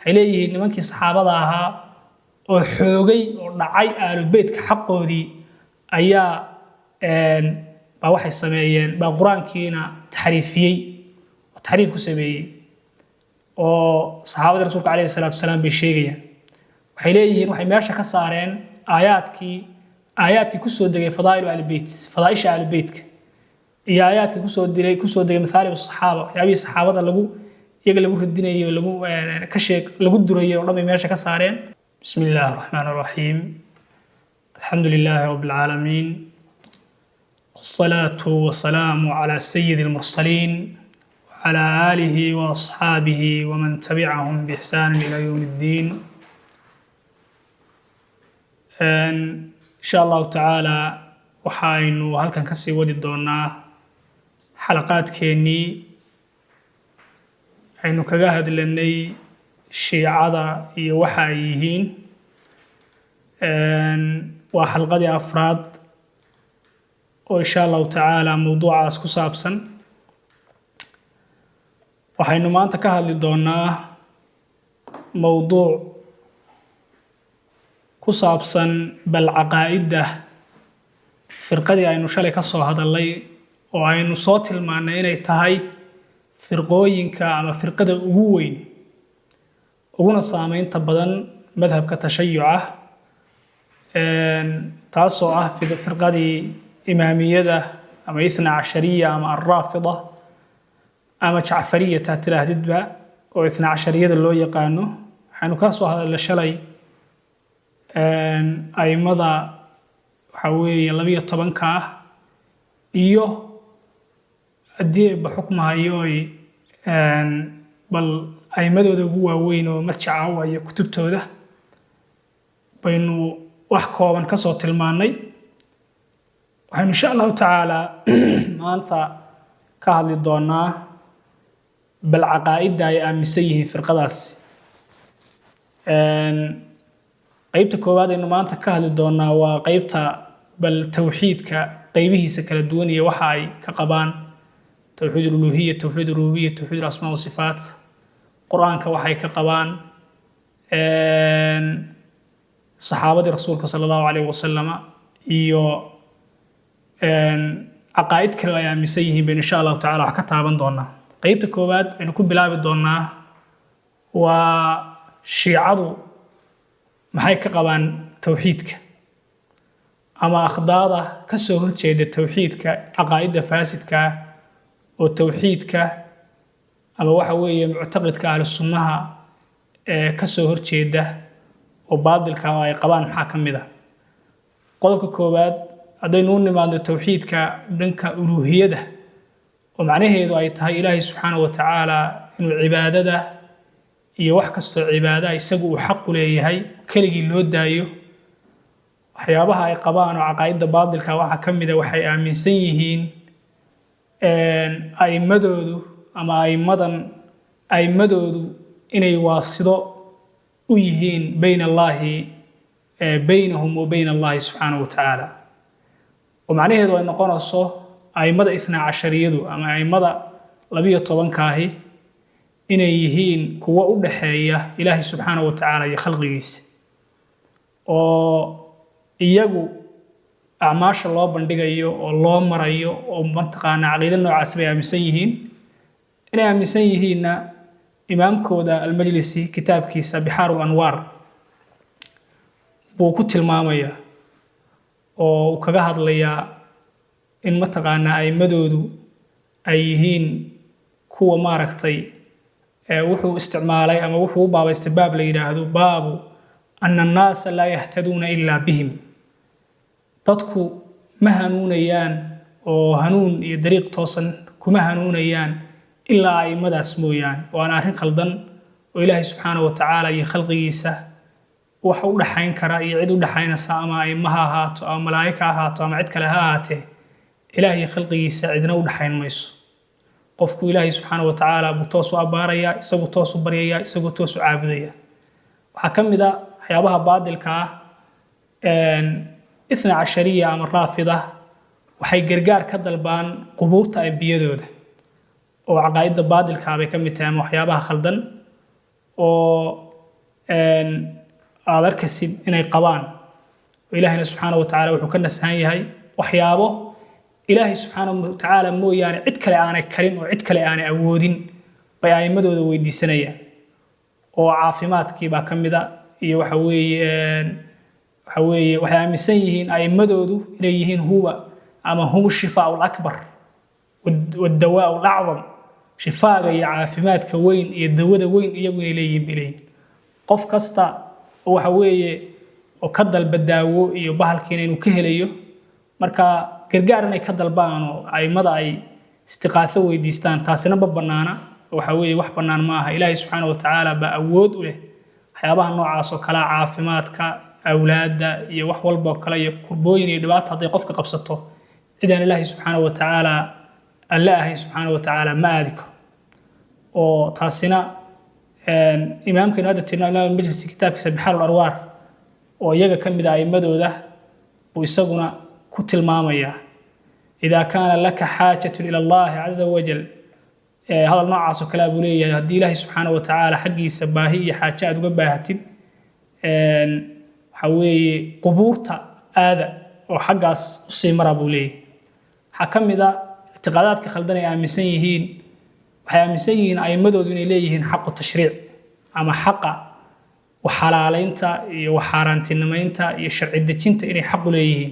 حيليه نمانكي الصحابة ها وحوغي ودعي آل البيت كحقودي أيا بواحي السمايين بقرآن كينا تحريفيي وتحريف كسبيي وصحابة رسولك عليه الصلاة والسلام بشيغيا وحيليه وحي ماشا كسارين آياتكي كسو دقي فضائل آل البيت فضائش آل البيت iyo aayaadkii kusoo degay masaalib saxaaba yaabii saxaabada iyaga lagu radinayo lagu ka sheeg lagu durayo oo dhamay meesha ka saareen bismillaahir rahmaanir rahiim alxamdulillaahi rabbil aalamiin والصلاة والسلام على سيد المرسلين وعلى آله وأصحابه ومن تبعهم بإحسان إلى يوم الدين إن شاء الله تعالى وحاينو هلكن كسي ودي دونا حلقات كيني aynu kaga hadlanay shiicada iyo waxa ay yihiin waa xalqadii afraad oo insha Allah taala mawduucaas ku saabsan waxaynu maanta ka hadli doonaa mawduuc ku saabsan bal aqaa'ida firqadii aynu shalay ka soo hadalay oo aynu soo tilmaanay inay tahay firqooyinka ama firqada ugu weyn uguna saameynta badan madhabka tashayuca taasoo ah firqadii imaamiyada ama ithna cashariya ama arraafida ama jacfariya taatirahdidba oo ithna cashariyada loo yaqaano waxaanu ka soo hadalnay shalay aimada waxa weeye 12 ah iyo haddii baxukmahayo bal aymadooda ugu waaweyn oo marjaca u iyo kutubtooda baynu wax kooban ka soo tilmaanay waxaynu insha Allah taala maanta ka hadli doonaa bal aqaa'ida ay aaminsan yihiin firqadaas qaybta koowaad aynu maanta ka hadli doonaa waa qaybta bal tawxiidka qaybihiisa kala duwan iyo waxa ay ka qabaan توحيد الألوهية توحيد الربوبية توحيد الأسماء والصفات قرآن كوحي كقبان صحابة رسولك صلى الله عليه وسلم إيو عقائد كلا يا مسيهم بإن شاء الله تعالى حكتها دونا قيبت كوباد إنه كل بلاد دونا وشيعة محي كقبان توحيدك أما أخضاضة كسوهر شيء التوحيدك عقائد فاسدك والتوحيدك أما وحوي معتقدك على السنة كسر شيء وبعض الكواي قبان حاكم ذا قولك كوباد أدينون ما عند التوحيدك بنك ألوهية ده ومعناه إذا أيتها إلهي سبحانه وتعالى إنه العبادة ده يوحك العبادة يسقوا حق ليه هاي كلجي اللود دايو وحيابها أي قبان وعقائد بعض الكواي حاكم ذا وحي آمن سيهين أئمدودو أما أئمدودو إني واصدو ويهين بين الله بينهم وبين الله سبحانه وتعالى ومعناه هذا أن قرصه أئمد 12 أما أئمد 12 كاهي إني يهين كوا أدحية إلهي سبحانه وتعالى يخلقيس وإيجو أعماش الله بندقيه والله مريه ومنطقنا عقيدة نوع عسبية مسيهين إنها مسيهين إمام كودا المجلسي كتاب كيسا بحار الأنوار بوكوت المامية وكجهد ليا إن منطقنا أي مدودو أيهين كوا ماركتي وحو استعمالي أما وحو باب استباب ليرادو باب أن الناس لا يهتدون إلا بهم dadku ma hanuunayaan oo hanuun iyo dariiq toosan kuma hanuunayaan ilaa ay madaas mooyaan waana arrin khaldan oo Ilaahay subhanahu wa ta'ala iyo khalqigiisa wax u dhaxayn kara iyo cid u dhaxaynaysa ama ay maha ahaato ama malaa'ika ahaato ama cid kale ha ahaatee Ilaahay khalqigiisa cidna u dhaxayn mayso qofku Ilaahay subhanahu wa ta'ala buu toos u abaaraya isagu toos u baryaya isagu toos u caabudaya waxa kamid ah waxyaabaha baadilka ah إثنا عشرية أما الرافضة وحي قرقار كدلبان قبورتا أنبيادودا وعقائد بعض الكعبة كم يتهم وحيابها خلدن aad arkaysid inay qabaan ilaahayna subxaanahu wa tacaala wuxuu ka nasahan yahay waxyaabo ilaahay subxaanahu wa tacaala mooyaane cid kale aanay karin oo cid kale aanay awoodin bay a'immadooda weydiisanayaan oo caafimaadkii baa ka mid ah iyo waxa weeye waxay aaminsan yihiin a'immadoodu inay yihiin huwa ama hum shifaa'u al-akbar wad-dawaa'u al-a'zam shifaaga iyo caafimaadka weyn iyo dawada weyn iyagu inay leeyihiin bileeyin qof kasta oo waxa weeye oo ka dalba daawo iyo bahalkiina inuu ka helayo marka gargaar inay ka dalbaan oo a'immada ay istiqaaso weydiistaan taasina ma bannaana waxa weeye wax bannaan ma aha ilaahay subxaanahu wa tacaala baa awood u leh waxyaabaha noocaas oo kale caafimaadka awlaadda iyo wax walba oo kale iyo kurbooyin iyo dhibaato hadday qofka qabsato cidaan ilaahay subxaanahu wa tacaala alla ahayn subxaanahu wa tacaala ma aadi karo oo taasina imaamkeenu hadda tirnaa majliska kitaabkiisa bixaarul arwaar oo iyaga ka mid ah a'immadooda buu isaguna ku tilmaamayaa idaa kaana laka xaajatun ila allahi caza wajal hadal noocaas oo kale buu leeyahay haddii ilaahay subxaanahu wa tacaala xaggiisa baahi iyo xaaje aad uga baahatid waxa weeye qubuurta aada oo xaggaas usii mara buu leeyahay waxaa ka mid ah ictiqaadaadka khaldan ay aaminsan yihiin waxay aaminsan yihiin a'immadoodu inay leeyihiin xaqu tashriic ama xaqa waxalaalaynta iyo waxaaraantinimaynta iyo sharci dejinta inay xaq u leeyihiin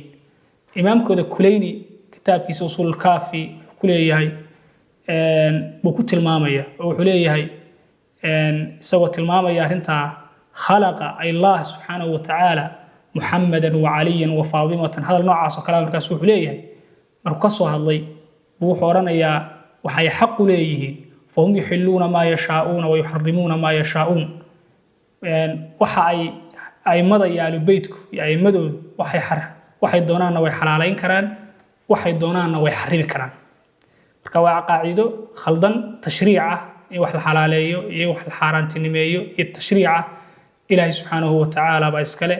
imaamkooda kulayni kitaabkiisa usuul kaafi wuxuu ku leeyahay buu ku tilmaamaya oo wuxuu leeyahay isagoo tilmaamaya arrintaa khalaqa allah subxaanahu wa tacaala muxamadan wa caliyan wa faadimatan hadal noocaas oo kale markaas wuxuu leeyahay markuu ka soo hadlay buu wuxuu odhanayaa waxay xaq u leeyihiin fahum yuxilluuna maa yashaa'uuna wa yuxarimuuna maa yashaa'uun waxa ay a'immada iyo aalubeytku iyo a'immadoodu waxay doonaanna way xalaalayn karaan waxay doonaanna way xarimi karaan marka waa qaacido khaldan tashriica in wax la xalaaleeyo iyo wax la xaaraantinimeeyo iyo tashriica ilaahay subxaanahu wa tacaala baa iskale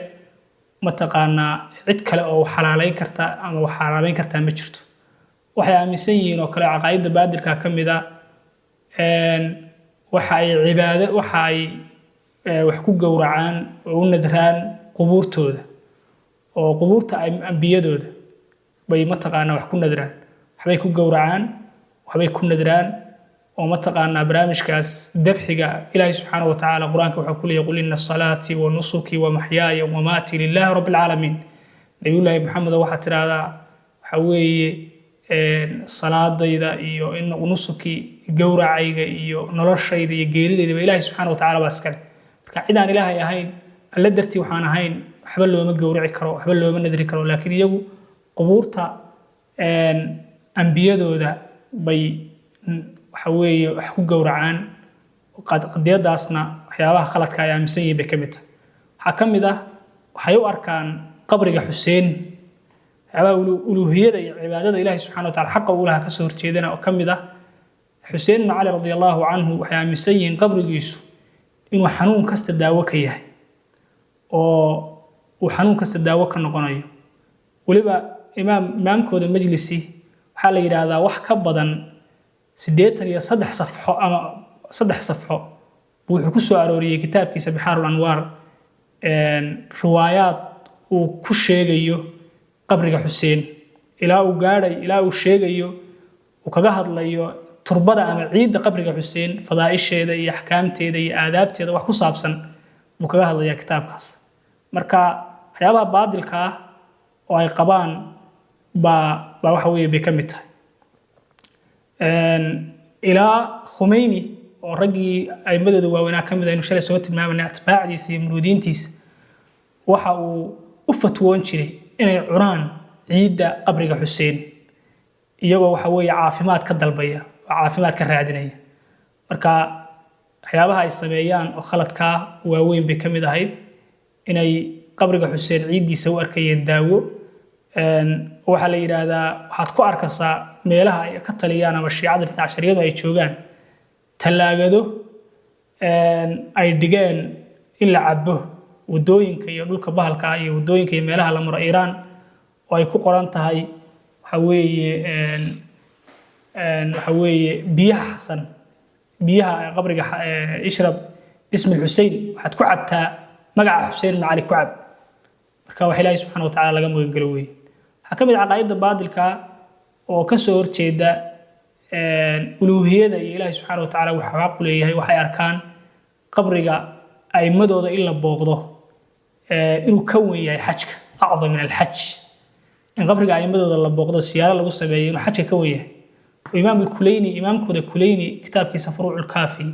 mataqaanaa cid kale oo xalaalayn karta ama wax xaaraamayn kartaa ma jirto waxay aaminsan yihiin oo kale caqaa'idda baadilka ka mid ah waxa ay cibaado waxa ay wax ku gowracaan oo u nadraan qubuurtooda oo qubuurta ambiyadooda bay mataqaanaa wax ku nadraan waxbay ku gowracaan waxbay ku nadraan oo mataqaanaa barnaamijkaas dabxiga ilaahay subxaanahu wa tacaala qur-aanka wuxuu ku leeyahay qul inna salaati wa nusuki wa maxyaaya wa mamaati lillahi rabbi alcaalamiin nabiyullaahi maxamed waxaa tidhaahdaa waxa weeye salaadayda iyo in nusuki gowracayga iyo noloshayda iyo geeridaydaba ilaahay subxaanahu wa tacaala baa iskale marka cid aan ilaahay ahayn alla dartii waxaan ahayn waxba looma gowraci karo waxba looma nadri karo laakiin iyagu qubuurta ambiyadooda bay waxa weeye wax ku gowracaan qadiyadaasna waxyaabaha khaladka ay aaminsan yihiin bay ka mid tahay waxaa ka mid ah waxay u arkaan qabriga xuseen waxyaabaha uluuhiyada iyo cibaadada ilaahay subxana wa taala xaqa uu lahaa kasoo horjeedana oo ka mid ah xuseen ibnu cali radi allahu canhu waxay aaminsan yihiin qabrigiisu inuu xanuun kasta daawo ka yahay oo uu xanuun kasta daawo ka noqonayo weliba imaamkooda majlisi waxaa la yidhaahdaa wax ka badan 83 safxo ama 3 safxo buu wuxuu ku soo arooriyey kitaabkiisa bixaarul anwaar riwaayaad uu ku sheegayo qabriga xuseen ilaa uu sheegayo uu kaga hadlayo turbada ama ciidda qabriga xuseen fadaa'isheeda iyo axkaamteeda iyo aadaabteeda wax ku saabsan buu kaga hadlayaa kitaabkaas marka waxyaabaha baadilka ah oo ay qabaan baa waxa weeye bay ka mid tahay ilaa khumeyni oo raggii a'imadooda waaweynaa ka mid ah inuu shalay soo tilmaamayna atbaacdiisa iyo muruudiintiisa waxa uu u fatwoon jiray inay cunaan ciidda qabriga xuseen iyagoo waxa weeye caafimaad ka dalbaya oo caafimaad ka raadinaya marka waxyaabaha ay sameeyaan oo khaladkaa waaweyn bay ka mid ahayd inay qabriga xuseen ciiddiisa u arkayeen daawo waxaa la yidhaahdaa waxaad ku arkaysaa meelaha ay ka taliyaan ama shiicada cashariyadu ay joogaan tallaagado ay dhigeen in la cabo wadooyinka iyo dhulka bahalka iyo wadooyinka iyo meelaha la maro Iiraan oo ay ku qoran tahay waxa weeye biyaha xasan biyaha qabriga ishrab باسم الحسين waxaad ku cabtaa magaca Xuseen ibn Ali ku cab marka wax Ilaahay subhanahu wa ta'ala laga magan galoway waxa kamid ah aqaayada baadilka oo ka soo horjeeda uluhiyada iyo Ilaahay subhanahu wa ta'ala waxa uu leeyahay waxay arkaan qabriga aymadooda in la booqdo inuu ka weyn yahay xajka acdam min al-hajj in qabriga aymadooda la booqdo siyaaro lagu sameeyo inuu xajka ka weyn yahay imaam al-Kulayni imaamkooda Kulayni kitaabkiisa Furuu'ul Kaafi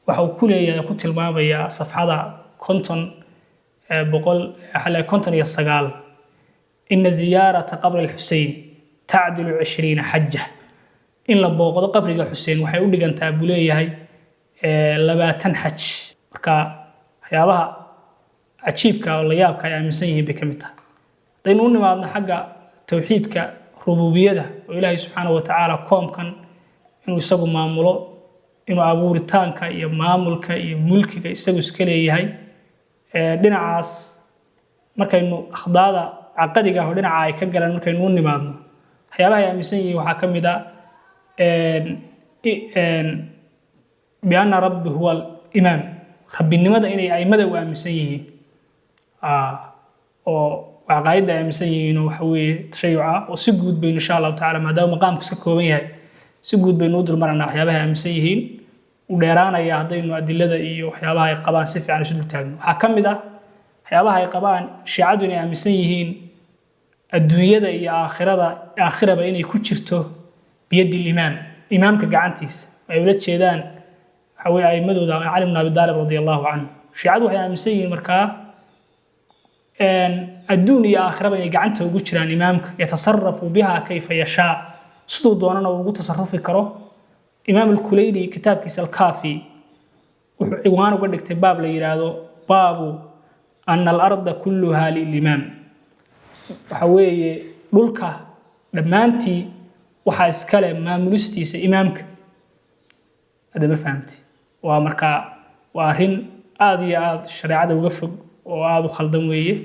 waxa uu ku leeyahay ku tilmaamaya safxada konton iyo sagaal in ziyaarata qabr al-Husayn ta'dilu 20 hajja in la booqdo qabriga Xuseen waxay u dhigantaa buu leeyahay 20 xaj marka waxyaabaha ajiibka oo la yaabka ay aaminsan yihiin bay kamid tahay daynu nimaadna xagga tawxiidka rububiyada oo Ilaahay subhanahu wa ta'ala koomkan inuu isagu maamulo inuu abuuritaanka iyo maamulka iyo mulkiga isagu iska leeyahay dhinacaas markaynu akhdaada aqadiga oo dhinaca ay ka galaan markaynu nimaadno waxyaabaha ay aaminsan yihiin waxa kamid ah بأن رب هو الإمام رب النمذا إني أي مدى وأمسيه وعقائد أمسيه وحوي تشيعة وسجود بين إن شاء الله تعالى ما دام مقام كسكوبيه سجود بين نود المرنا وحيابها أمسيه وديرانا يهدين وأدلة إيه وحيابها يقبان سفي عن شدود تاجن حكم ده حيابها يقبان شعادني أمسيه الدنيا ده آخرة بيني كتشرته بيد الإمام إمامك جعنتيس أولاد شيدان حوي أي مدود علي بن أبي طالب رضي الله عنه شيعاد وحيا مسيين مركا الدنيا آخرة بين جعنته وجشران إمامك يتصرف بها كيف يشاء صدق دوننا وجود تصرف كره إمام الكليني كتاب كيس الكافي وعنوانه قد اكتباب ليرادو باب أن الأرض كلها للإمام حوي ملكه لما أنت waxaa iskale maamulstiisa imaamka adaba fahamti waa marka waa arin aad iyo aad shariicada uga fog oo aad u khaldan weeye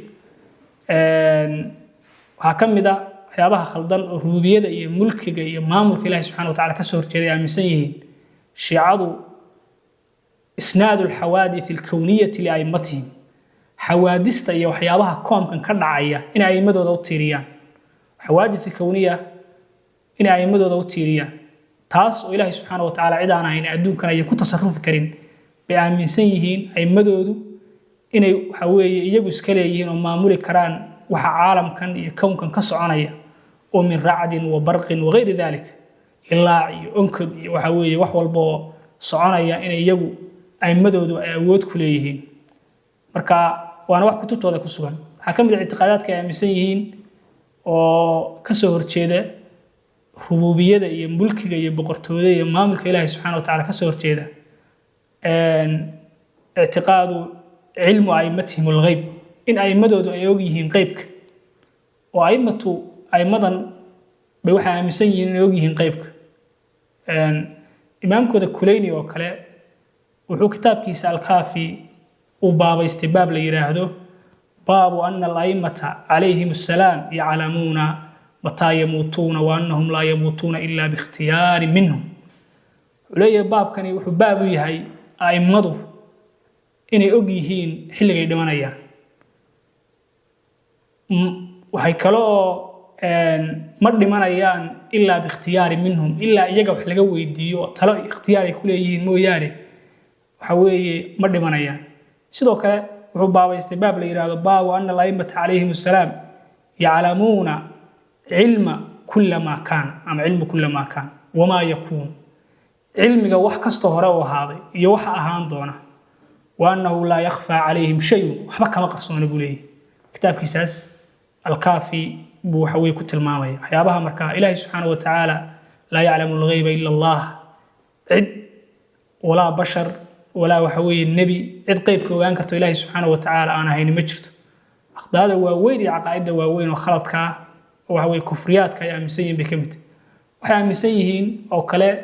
waxa kamid ah waxyaabaha khaldan oo rububiyada iyo mulkiga iyo maamulka Ilaahay subhanahu wa ta'ala ka soo horjeeday aaminsan yihiin shiicadu isnaad al-hawadith al-kawniyah li aymatihim hawadista iyo waxyaabaha koomkan ka dhacaya in ay aymadooda u tiiriyaan hawadith al-kawniyah إن أيمدوا ذو تيريا تاس وإلهي سبحانه وتعالى عدانا إن أدون كان يكون تصرف كريم بأمين سيهين أيمدوا ذو إن حوي يجوز كليين ومامور كران وعالم كان يكون كان كسرانية ومن رعد وبرق وغير ذلك إلا ينكب وحوي وحول بو صعانية إن يجو أيمدوا ذو أود كليين مركا وأنا واحد كتبت هذا كسران حكم الاعتقادات كأمين سيهين وكسر كذا rububiyada iyo mulkiga iyo boqortooyada iyo maamulka Ilaahay subhanahu wa ta'ala ka soo horjeeda i'tiqaadu ilmu aymatihim al-ghayb in aymadoodu ay og yihiin qaybka oo aymadan bay waxa aaminsan yihiin in ay og yihiin qaybka imaamkooda Kulayni oo kale wuxuu kitaabkiisa al-Kaafi u baabaystay baab la yiraahdo baabu anna al-aymata alayhim as-salaam ya'lamuna متى يموتون وأنهم لا يموتون إلا باختيار منهم وليه باب كان يحباب يهي أئمته إن أجيهين حل غير دمانيا وهيكلوا مر دمانيان إلا باختيار منهم إلا يجوا حلقوا يديو تلا اختياري كليين مو ياري وحوي مر دمانيان شدوك وحباب استباب ليراد باب وأن الأئمة عليهم السلام يعلمون علم كل ما كان أم علم كل ما كان وما يكون علمك وحكسته هراء هذا يوحى أهان دونه وأنه لا يخفى عليهم شيء وحبك ما قرصون يقوليه كتاب كيساس الكافي بوحوي كتل ماوي حيابها مركا إلهي سبحانه وتعالى لا يعلم الغيب إلا الله عد ولا بشر ولا وحوي النبي عد قيبك وأنكرت إلهي سبحانه وتعالى أنا هيني مجرت هذا وويري عقائد ووين وخلطك وحوي كفريات كي أمسيين بكمت وحي أمسيين أو كلا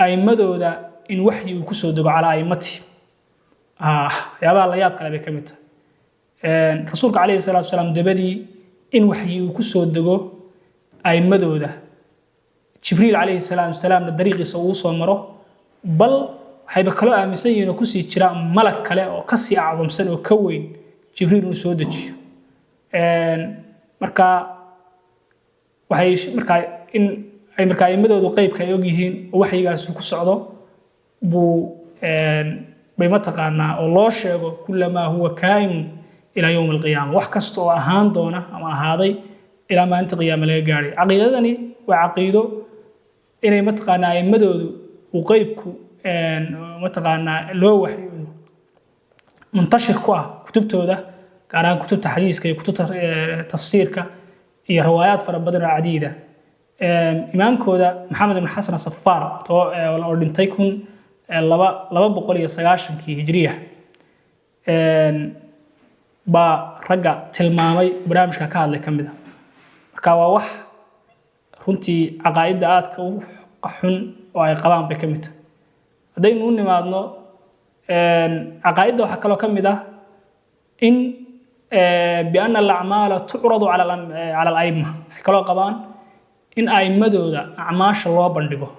أئمدوا ذا إن وحي وكسودوا على أئمتهم يابا الله يابك على بكمت رسولك عليه الصلاة والسلام دبدي إن وحي وكسودوا أئمدوا ذا جبريل عليه السلام الدريق يسوس ومره بل waxayba kaloo aaminsan yihiin oo kusii jira malag kale oo kasii acdamsan oo ka weyn jibriil inuu soo dejiyo marka waxay markaa in ay markaa imadoodu qaybka ay og yihiin oo waxyigaas ku socdo buu bay mataqaanaa oo loo sheego kullamaa huwa kaa'inun ilaa yowmi alqiyaama wax kasta oo ahaan doona ama ahaaday ilaa maalinta qiyaama laga gaaray caqiidadani waa caqiido inay mataqaanaa imadoodu uu qaybku mataqaanaa loo waxyoodo muntashir ku ah kutubtooda gaar ahaan kutubta xadiiska iyo kutubta tafsiirka iyo riwaayaad fara badan oo cadiida imaamkooda maxamed ibn xasan safaar oo dhintay 290 hijriya baa ragga tilmaamay barnaamijka ka hadlay kamid ah marka waa wax runtii caqaa'idda aadka u xun oo ay qabaan bay kamid tahay haddaynu u nimaadno caqaa'idda waxaa kaloo kamid ah in biana alacmaala tucradu cala alaima waxay kaloo qabaan in aimadooda acmaasha loo bandhigo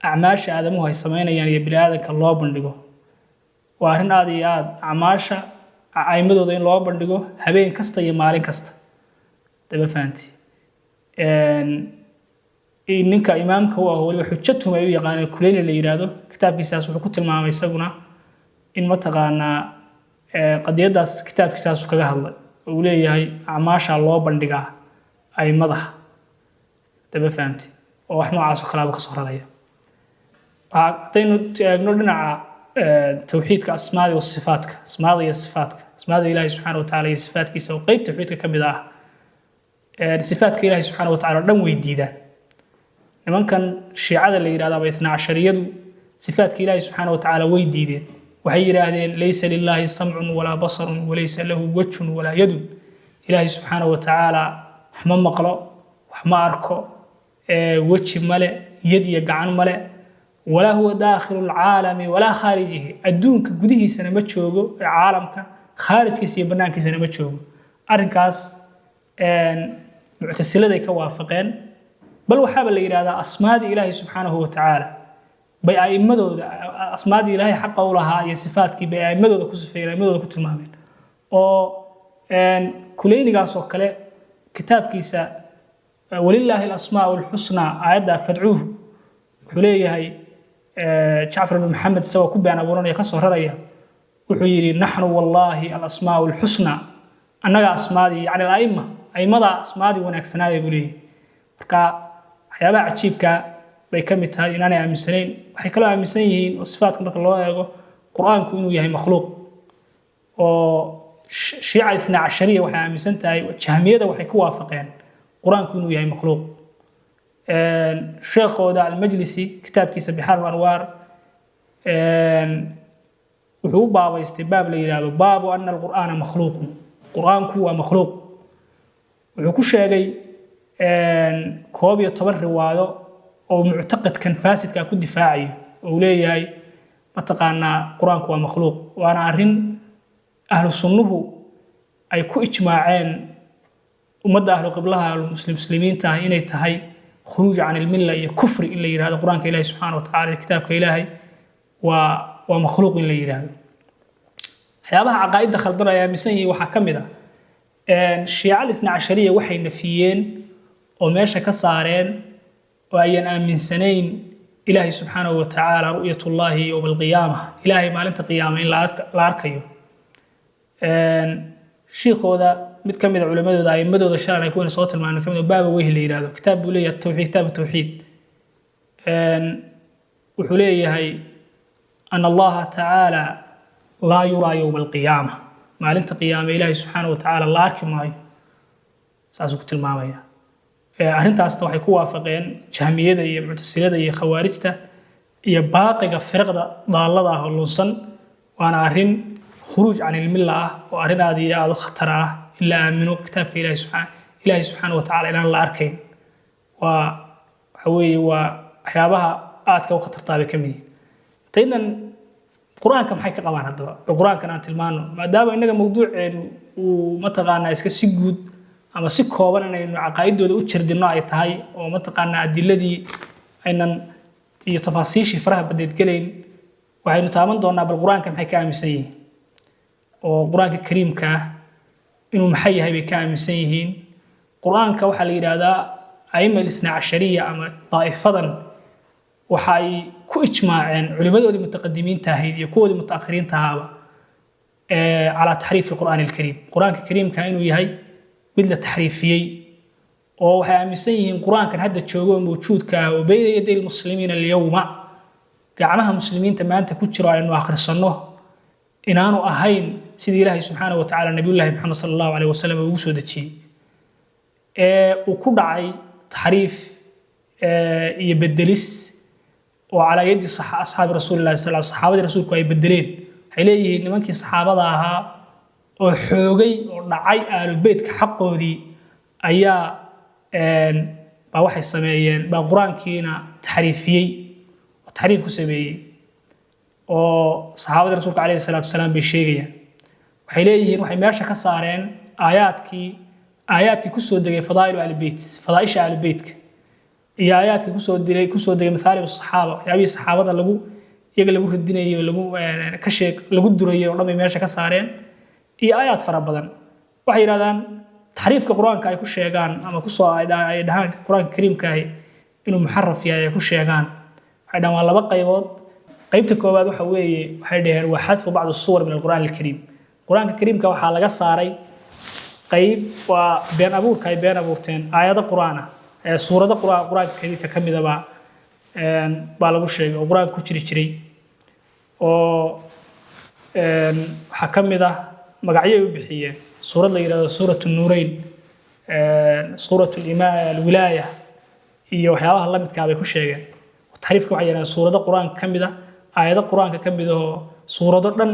acmaasha aadamuhu ay samaynayaan iyo biniaadanka loo bandhigo waa arrin aad iyo aad acmaasha aimadooda in loo bandhigo habeen kasta iyo maalin kasta daba fahanti ninka imaamka u ah waliba xujatuma ay u yaqaaneen kuleyni la yiraahdo kitaabkiisaas wuxuu ku tilmaamay isaguna in mataqaanaa qadiyadaas kitaabkiisaas kaga hadlay oo uu leeyahay acmaasha loo bandhigaa aimadaha daba fahanti oo wax noocaas oo kale ka soo raraya haddaynu eegno dhinaca tawxiidka asmaada iyo sifaatka asmaada ilaahay subxaanahu wa tacaala iyo sifaatkiisa oo qayb tawxiidka ka mid ah sifaatka ilaahay subxaanahu wa tacaala dhan weydiidaan nimankan shiicada la yidhahdo ama itna cashariyadu sifaatka ilaahay subxaanahu wa tacaala way diideen waxay yidhaahdeen laysa lilaahi samcun walaa basarun walaysa lahu wajhun walaa yadun ilaahay subxaanahu wa tacaala wax ma maqlo wax ma arko weji male yad iyo gacan male walaa huwa daakhilu lcaalami walaa khaarijihi adduunka gudihiisana ma joogo caalamka khaarijkiisa iyo banaankiisana ma joogo arrinkaas muctasiladay ka waafaqeen bal waxaaba la yidhahdaa asmaadii ilaahay subxaanahu wa tacaala bay aimadooda asmaadii ilaahay xaqa u lahaa iyo sifaatkii bay aimadooda ku sifeeyeen aimadooda ku tilmaameen oo kuleynigaas oo kale kitaabkiisa walilaahi alasmaa'u alxusnaa aayadda fadcuuhu wuxuu leeyahay jacfar ibn maxamed isagoo ku been abuuranaya ka soo raraya wuxuu yidhi naxnu wallaahi alasmaa'u alxusnaa annaga asmaadii yacni alaima aimada asmaadii wanaagsanaadee buu leeyahay marka waxyaabaha cajiibka bay ka mid tahay inaanay aaminsanayn waxay kaloo aaminsan yihiin oo sifaatka marka loo eego qur-aanku inuu yahay makhluuq oo shiica itna cashariya waxay aaminsan tahay jahmiyada waxay ku waafaqeen qur-aanku inuu yahay makhluuq sheekhooda almajlisi kitaabkiisa bixaar anwaar wuxuu u baabaystay baab la yidhaahdo baabu ana alqur'aana makhluuqun qur-aanku waa makhluuq wuxuu ku sheegay 11 riwaado oo muctaqadkan faasidka ku difaacayo oo leeyahay mataqaanaa qur-aanku waa makhluuq waana arrin ahlu sunnuhu ay ku ijmaaceen ummadda ahlu qiblaha muslimiinta inay tahay khuruuj can ilmilla iyo kufri in la yidhahdo qur-aanka ilaahay subxaana wa tacaala kitaabka ilaahay waa makhluuq in la yidhaahdo waxyaabaha caqaa'idda khaldan ay aaminsan yihiin waxaa ka mid ah shiicada itna cashariya waxay nafiyeen oo meesha ka saareen oo ayaan aaminsanayn ilaahay subxaanahu wa tacaala ru'yatullaahi yowma alqiyaama ilaahay maalinta qiyaama in la arkayo shiikhooda mid ka mid a culimadooda aimadooda shalan ay kuwayna soo tilmaameen ka mid baaba weyhi la yidhahdo kitaab buu leeyahay tawxiid kitaabu tawxiid wuxuu leeyahay ana allaha tacaala laa yuraa yowma alqiyaama maalinta qiyaama ilaahay subxaanahu wa tacaala la arki maayo saasuu ku tilmaamaya arrintaasna waxay ku waafaqeen jahmiyada iyo muctasilada iyo khawaarijta iyo baaqiga firqda daallada ah oo lunsan waana arrin khuruuj can ilmilla ah oo arrin aad iyo aad u khatar ah in la aamino kitaabka ilaahay subxaana wa tacaala inaan la arkayn waxa weeye waa waxyaabaha aadka u khatartaa bay ka mid yihiin taydan qur-aanka maxay ka qabaan haddaba qur-aankan aan tilmaano maadaama innaga mawduuceenu uu mataqaanaa iska si guud ama si kooban inaynu caqaa'idooda u jirdino ay tahay oo mataqaanaa adiladii aynan iyo tafaasiishii faraha badeed gelayn waxaynu taaban doonaa bal quraanka maxay ka aaminsan yihiin oo quraanka kariimka inuu maxay yahay bay ka aaminsan yihiin quraanka waxa la yiraahdaa ayma isna ashariya ama daa'ifadan waxay ku ijmaaceen culimadoodii mutaqaddimiinta ahayd iyo kuwoodii mutaakhiriinta ahaaba على تحريف القرآن الكريم القرآن الكريم كأنه يهي بدل تحريفيي أو حامسين القرآن كان هذا تشوفه موجود وبين يدي المسلمين اليوم كعمها مسلمين تمام تكتشروا إنه آخر السنة إن أنا أهين سيدي الله سبحانه وتعالى نبي الله محمد صلى الله عليه وسلم وسود الشيء وكل عي تحريف يبدلس وعلى يد أصحاب رسول الله صلى الله عليه وسلم صحابة رسول كوي يبدلين حليه نمكي صحابة ها وحوجي ونعي آل البيت كحقودي أيا بواحد سمايين بقرآن كينا تحريفي وتحريف كسبي وصحابة رسول عليه الصلاة والسلام بشيء وحليه وحي ماشى كسارين آياتك كسود دقي فضائل آل البيت فضائش آل البيت هي آياتك كسود دقي مثالي بالصحابة يا الصحابة اللي iyaga lagu radinayo lagu ka sheeg lagu durayo dhamay meesha ka saareen iyo aayad fara badan waxay yiraahdaan taxriifka quraanka ay ku sheegaan ama ku soo ay dhahaan quraanka kariimka ah inuu muharraf yahay ay ku sheegaan waxay dhahaan laba qaybood qaybta koowaad waxa weeye waxay dhaheen waa xadfu bacd as-suwar min al-quraan al-kariim quraanka kariimka waxa laga saaray qayb waa been abuurka ay been abuurteen aayada quraana ee suurada quraanka kariimka kamida baa lagu sheegay oo quraanka ku jiray oo waxa kamid ah magacyo u bixiyeen suurad la yiraahdo suuratu nuurayn suuratu al-wilaaya iyo waxyaabaha la midka ah bay ku sheegeen taxriifka waxa yiraahdo suurada quraanka kamid ah aayada quraanka kamid oo suurado dhan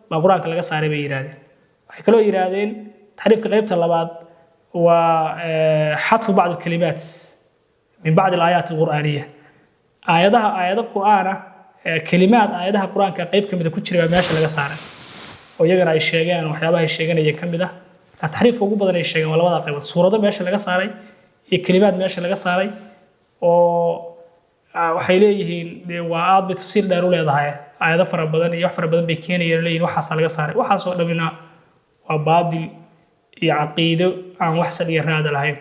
baa quraanka laga saaray bay yiraahdeen waxay kale oo yiraahdeen taxriifka qaybta labaad waa xadfu bacd al-kalimaat min bacd al-aayaat al-quraaniyah aayadaha quraana kalimaad aayadaha quraanka qayb kamid ku jiray meesha laga saaray oo iyagana ay sheegeen waxyaabaha ay sheeganayeen kamid ah taxriifka ugu badan ay sheegeen waa labada qaybood suurado meesha laga saaray iyo kalimaad meesha laga saaray oo waxay leeyihiin waa aad bay tafsiir dheer u leedahay aayado fara badan iyo wax fara badan bay keenayeen leeyihiin waxaas laga saaray waxaas oo dhamina waa baadil iyo caqiido aan wax sal iyo raad lahayn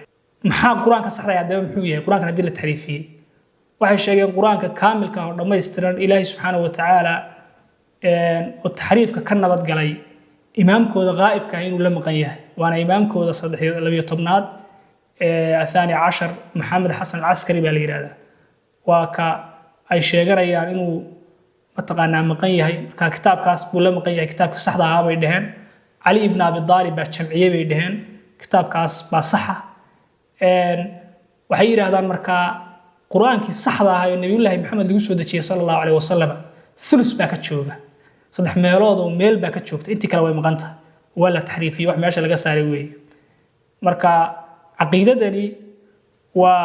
maxaa quraanka saxray hadaba muxuu yahay quraanka hadii la taxriifiyay waxay sheegeen quraanka kaamilka oo dhameystiran ilaahay subhanahu wa ta'ala oo taxriifka ka nabad galay imaamkooda qaa'ibka inuu la maqan yahay waana imaamkooda 12aad athani 10 maxamed xasan askari baa la yiraahdaa waa ka ay sheeganayaan inuu mataqaanaa maqan yahay marka kitaabkaas buu la maqan yahay kitaabka saxda ah bay dhaheen ali ibn abi talib baa jamciyay bay dhaheen kitaabkaas baa saxa waxay yiraahdaan marka quraanki saxda ah ee nabiyullaahi maxamed lagu soo dajiyay sallallahu alayhi wasallam thuluth baa ka jooga saddex meelood oo meel baa ka joogta intii kale way maqanta wala taxriifiyo wax meesha laga saaray weey marka aqeedadani waa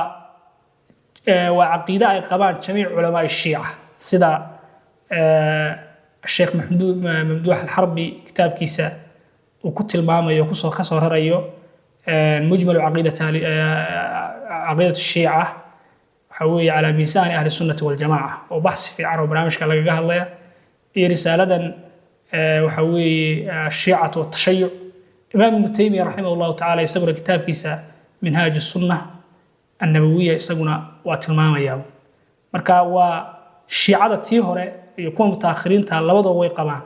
aqeeda ay qabaan jamiic culamaa shiica sida sheekh mamduux al-harbi kitaabkiisa uu ku tilmaamayo ku soo ka soo rarayo mujmal aqeedatu shiica حوي على ميزان أهل السنة والجماعة وبحث في عرب برامج كلا جهلة هي رسالة وحوي الشيعة والتشيع إمام ابن تيمية رحمه الله تعالى يسمى كتاب كيسا منهاج السنة النبوية يسمى واتلمام ياو مركا والشيعة تيهورة يكون متأخرين تعلموا ويقبان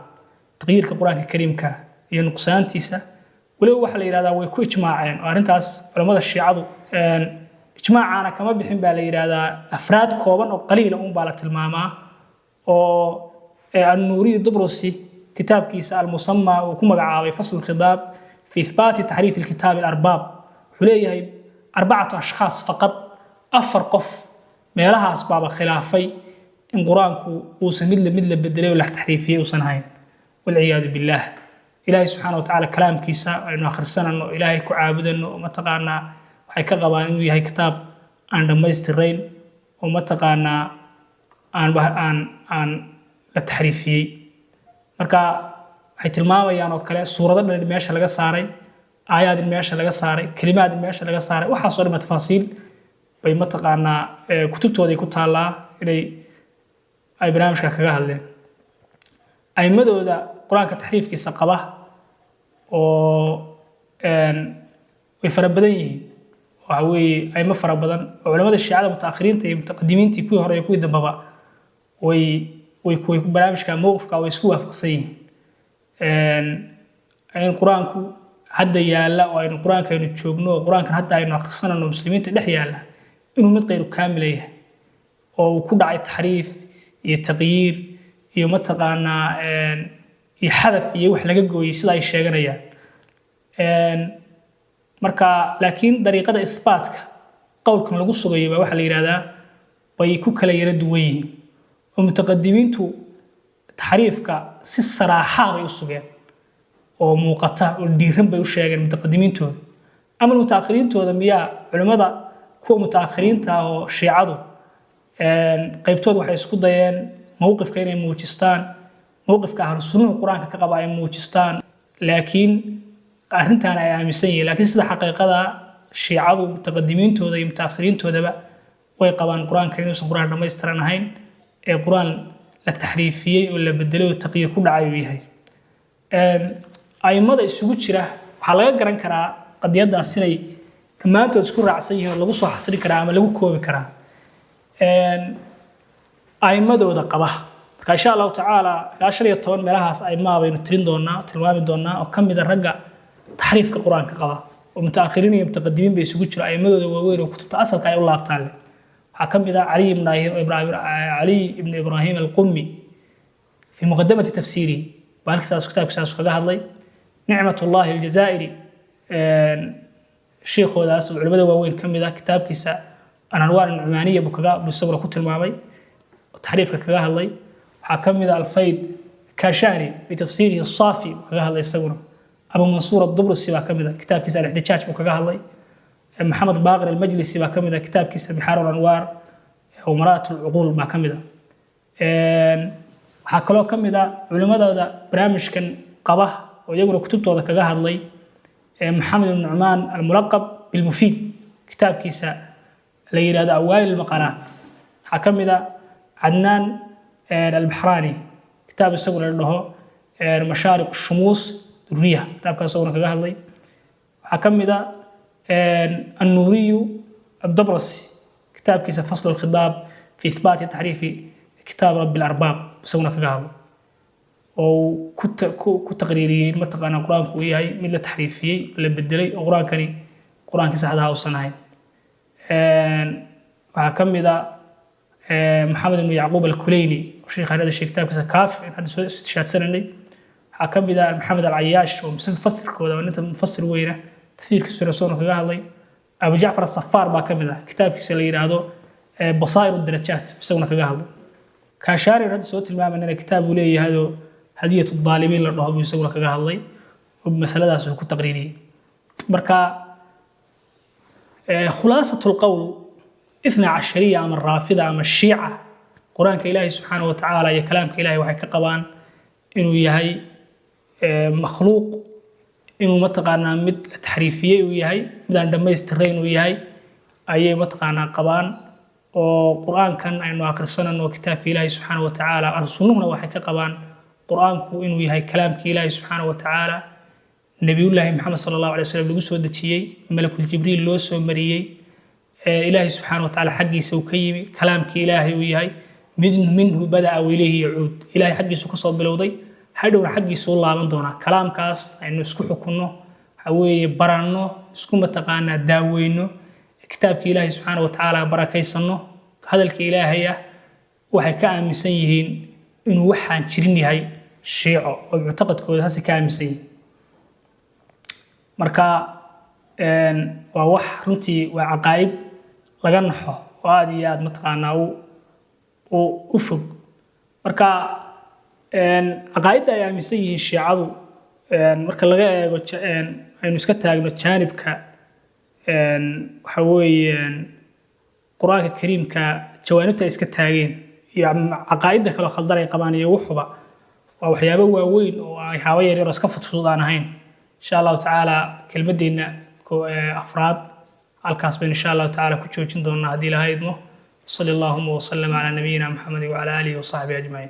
تغيير القرآن الكريم كا ينقصان تيسا ولو وحل إلى هذا ويكون إجماعين وأرنتاس علماء الشيعة إجماعنا كما بحين بالي هذا أفراد كوبان أو قليلا بالة الماما أو النوري الدبرسي كتاب كيس المسمى وكما قاعد فصل الخطاب في إثبات تحريف الكتاب الأرباب حليه 4 أشخاص فقط أفرقف ما لها أسباب خلافي إن قرآنكو وسميد لمد بدلي ولا تحريفيه وسنهين والعياذ بالله إلهي سبحانه وتعالى كلام كيسا إنه آخر سنة إنه إلهي كعابد إنه ما تقعنا waxay ka qabaan inuu yahay kitaab aan dhameystirayn oo mataqaana aan la taxriifiyay marka waxay tilmaamayaan oo kale suurado dhan meesha laga saaray aayad meesha laga saaray kalimaad meesha laga saaray waxa soo dhama tafaasiil bay mataqaana kutubtooda ku taala inay ay barnaamijka kaga hadleen أئمدooda quraanka taxriifkiisa qaba oo way fara badan yihiin waxa weeye ayma fara badan culimada shiicada mutaakhiriinta iyo mutaqaddimiintii kuwii hore iyo kuwii dambaba way barnaamijka mowqifka way isku waafaqsan yihiin in quraanku hadda yaala oo aynu quraanka aynu joogno quraankan hadda aynu akhrisanayno muslimiinta dhex yaala inuu mid qeyr kaamil yahay oo ku dhacay taxriif iyo taqyiir iyo mataqaanaa iyo xadaf iyo wax laga gooyay sida ay sheeganayaan marka laakiin dariiqada isbaatka qowlkan lagu sugayo baa waxa la yiraahdaa way ku kala yara duwan yihiin oo mutaqaddimiintu taxriifka si saraaxa bay u sugeen oo muuqata oo dhiiran bay u sheegeen mutaqaddimiintooda ama mutaakhiriintooda miyaa culimada kuwa mutaakhiriinta oo shiicadu qaybtooda waxay isku dayeen mowqifka inay muujistaan mowqifka ahlu sunnuhu quraanka ka qaba ay muujistaan laakiin arrintan ay aaminsan yihiin laakiin sida xaqiiqada shiicadu mutaqaddimiintooda iyo mutaakhiriintoodaba way qabaan quraanka inuusan quraan dhammaystiran ahayn ee quraan la taxriifiyey oo la bedelay oo taqyiir ku dhacay uu yahay aimada isugu jira waxaa laga garan karaa qadiyadaas inay dhammaantood isku raacsan yihiin oo lagu soo xasrin karaa ama lagu koobi karaa aimadooda qaba marka insha allahu tacaala ilaa 15 meelahaas aimaa baynu tilmaami doonaa oo ka mid ah ragga taxriifka quraanka qaba oo mutaakhiriin iyo mutaqaddimiin bay isugu jira aimadooda waaweyn oo kutubta asalka ay u laabtaan waxaa ka mid ah Ali ibn Ibrahim al-Qummi fi muqaddamati tafsiri baalkiisaas kitaabkiisaas kaga hadlay nicmatullahi al-Jazaa'iri sheekhodaas oo culimada waaweyn ka mid ah kitaabkiisa anwaar al-Umaaniyya bukaga bisawra ku tilmaamay taxriifka kaga hadlay waxaa ka mid ah al-Fayd Kashani fi tafsirihi as-Safi kaga hadlay isaguna Abu Mansur ad-Dubrasi baa ka mid ah kitaabkiisa al-Ihtijaaj kaga hadlay محمد باقر المجلسي baa kamid kitaabkiisa Bihar al-Anwar oo Maraat al-Uqul baa kamid waxa kale oo kamid culimadooda barnaamijkan qaba oo iyaguna kutubtooda kaga hadlay Muhammad ibn Nu'man al-Mulaqab bil-Mufid kitaabkiisa la yiraahdo Awail al-Maqalat waxa kamid Adnan al-Bahrani kitaab isaguna la dhaho Mashaariq ash-Shumus durriya kitaabkaas oo kaga hadlay waxa kamid النوري الدبرسي كتاب كيس فصل الخطاب في إثبات تحريف كتاب رب الأرباب بسونا كجاب أو كتقريريين متقنا القرآن كوياي من التحريفية اللي بدلي القرآن كني القرآن كيس هذا وصناعي وحكم إذا محمد بن يعقوب الكليني وشيخ هذا الشيء كتاب كيس كاف هذا استشهاد سنة لي حكم إذا محمد العياش ومفسر كذا وأنت مفسر وينه تفسير كسر سورة كذا علي أبو جعفر الصفار باكمله كتاب كسلير هذا بصائر الدرجات بسونا كذا علي كاشاري رد صوت المام أن الكتاب ولي هذا هدية الظالمين لأنه بيسونا كذا علي وبمسألة ذا سوق تقريري بركة خلاصة القول 12 من الرافضة من الشيعة قرآن كإلهي سبحانه وتعالى يا كلام كإلهي وحي كقبان إنه يهي مخلوق inuu mataqaanaa mid taxriifiyay uu yahay mid aan dhameystirnayn uu yahay ayay mataqaanaa qabaan oo quraankan aynu akhrisanano kitaabka Ilaahay subhanahu wa ta'ala arsunuhuna waxay ka qabaan quraanku inuu yahay kalaamka Ilaahay subhanahu wa ta'ala nabiyullaahi Muhammad sallallahu alayhi wasallam lagu soo dajiyay malakul jibriil loo soo mariyay Ilaahay subhanahu wa ta'ala xaqiisa uu ka yimi kalaamka Ilaahay uu yahay minhu bada'a wa ilayhi ya'ud Ilaahay xaqiisa ku soo bilowday hadhowna xaqiisa u laaban doona kalaamkaas aynu isku xukunno waxa weeye baranno isku mataqaanaa daaweyno kitaabka Ilaahay subhanahu wa ta'ala barakaysano hadalka Ilaahay waxay ka aaminsan yihiin inuu waxaan jirin yahay shiico oo mu'taqadkooda hase ka aaminsan yihiin marka waa wax runtii waa aqaa'id laga naxo oo aad iyo aad mataqaanaa u fog marka aqaa'idda ay aaminsan yihiin shiicadu marka laga eego aynu iska taagno jaanibka waxa weeye quraanka kariimka jawaanibta ay iska taageen iyo aqaa'idda kale khaldan ay qabaan iyo wuxuba waa waxyaabo waaweyn oo ay hawa yar yar iska fududaan ahayn insha Allah ta'ala kelmadeena afraad halkaas baan insha Allah ta'ala ku joojin doonaa hadii la haydmo sallallahu wa sallam ala nabiyina Muhammad wa ala alihi wa sahbihi ajma'in